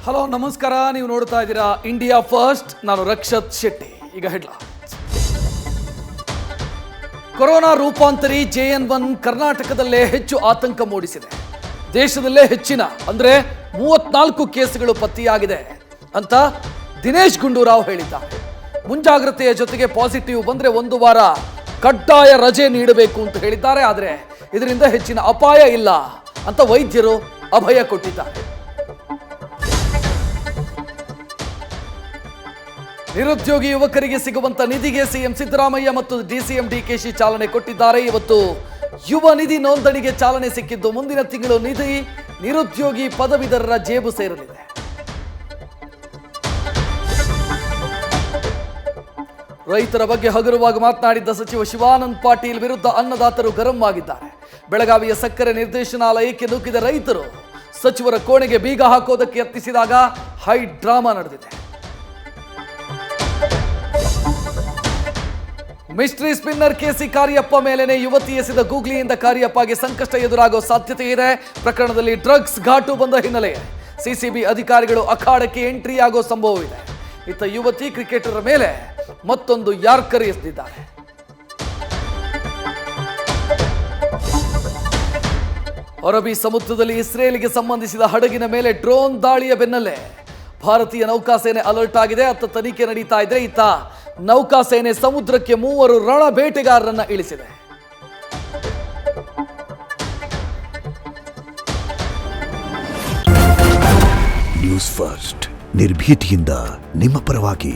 Hello ನಮಸ್ಕಾರ, ನೀವು ನೋಡ್ತಾ ಇದ್ದೀರಾ ಇಂಡಿಯಾ ಫಸ್ಟ್. ನಾನು ರಕ್ಷತ್ ಶೆಟ್ಟಿ. ಈಗ ಹೆಡ್ಲೈನ್ಸ್. ಕೊರೋನಾ ರೂಪಾಂತರಿ JN1 ಕರ್ನಾಟಕದಲ್ಲೇ ಹೆಚ್ಚು ಆತಂಕ ಮೂಡಿಸಿದೆ. ದೇಶದಲ್ಲೇ ಹೆಚ್ಚಿನ ಅಂದ್ರೆ 34 ಕೇಸುಗಳು ಪತ್ತೆಯಾಗಿದೆ ಅಂತ ದಿನೇಶ್ ಗುಂಡೂರಾವ್ ಹೇಳಿದ್ದಾರೆ. ಮುಂಜಾಗ್ರತೆಯ ಜೊತೆಗೆ ಪಾಸಿಟಿವ್ ಬಂದ್ರೆ 1 ವಾರ ಕಡ್ಡಾಯ ರಜೆ ನೀಡಬೇಕು ಅಂತ ಹೇಳಿದ್ದಾರೆ. ಆದರೆ ಇದರಿಂದ ಹೆಚ್ಚಿನ ಅಪಾಯ ಇಲ್ಲ ಅಂತ ವೈದ್ಯರು ಅಭಯ ಕೊಟ್ಟಿದ್ದಾರೆ. ನಿರುದ್ಯೋಗಿ ಯುವಕರಿಗೆ ಸಿಗುವಂತ ನಿಧಿಗೆ ಸಿಎಂ ಸಿದ್ದರಾಮಯ್ಯ ಮತ್ತು DCM DKಶಿ ಚಾಲನೆ ಕೊಟ್ಟಿದ್ದಾರೆ. ಇವತ್ತು ಯುವ ನಿಧಿ ನೋಂದಣಿಗೆ ಚಾಲನೆ ಸಿಕ್ಕಿದ್ದು ಮುಂದಿನ ತಿಂಗಳು ನಿಧಿ ನಿರುದ್ಯೋಗಿ ಪದವೀಧರರ ಜೇಬು ಸೇರಲಿದೆ. ರೈತರ ಬಗ್ಗೆ ಹಗುರವಾಗಿ ಮಾತನಾಡಿದ್ದ ಸಚಿವ ಶಿವಾನಂದ ಪಾಟೀಲ್ ವಿರುದ್ಧ ಅನ್ನದಾತರು ಗರಂ ಆಗಿದ್ದಾರೆ. ಬೆಳಗಾವಿಯ ಸಕ್ಕರೆ ನಿರ್ದೇಶನಾಲಯಕ್ಕೆ ನುಗ್ಗಿದ ರೈತರು ಸಚಿವರ ಕೋಣೆಗೆ ಬೀಗ ಹಾಕೋದಕ್ಕೆ ಯತ್ನಿಸಿದಾಗ ಹೈ ಡ್ರಾಮಾ ನಡೆದಿದೆ. ಮಿಸ್ಟ್ರಿ ಸ್ಪಿನ್ನರ್ KC ಕಾರ್ಯಪ್ಪ ಮೇಲೇನೆ ಯುವತಿ ಎಸೆದ ಗೂಗ್ಲಿಯಿಂದ ಕಾರ್ಯಪ್ಪಗೆ ಸಂಕಷ್ಟ ಎದುರಾಗೋ ಸಾಧ್ಯತೆ ಇದೆ. ಪ್ರಕರಣದಲ್ಲಿ ಡ್ರಗ್ಸ್ ಘಾಟು ಬಂದ ಹಿನ್ನೆಲೆ CCB ಅಧಿಕಾರಿಗಳು ಅಖಾಡಕ್ಕೆ ಎಂಟ್ರಿ ಆಗೋ ಸಂಭವವಿದೆ. ಇತ್ತ ಯುವತಿ ಕ್ರಿಕೆಟರ್ ಮೇಲೆ ಮತ್ತೊಂದು ಯಾರ್ಕರ್ ಎಸೆದಿದ್ದಾರೆ. ಅರಬ್ಬಿ ಸಮುದ್ರದಲ್ಲಿ ಇಸ್ರೇಲ್ಗೆ ಸಂಬಂಧಿಸಿದ ಹಡಗಿನ ಮೇಲೆ ಡ್ರೋನ್ ದಾಳಿಯ ಬೆನ್ನಲ್ಲೇ ಭಾರತೀಯ ನೌಕಾಸೇನೆ ಅಲರ್ಟ್ ಆಗಿದೆ. ಅತ್ತ ತನಿಖೆ ನಡೀತಾ ಇದೆ. ಇತ್ತ ನೌಕಾಸೇನೆ ಸಮುದ್ರಕ್ಕೆ 3 ರಣ ಬೇಟೆಗಾರರನ್ನ ಇಳಿಸಿದೆ. ನ್ಯೂಸ್ ಫಸ್ಟ್ ನಿರ್ಭೀತಿಯಿಂದ ನಿಮ್ಮ ಪರವಾಗಿ.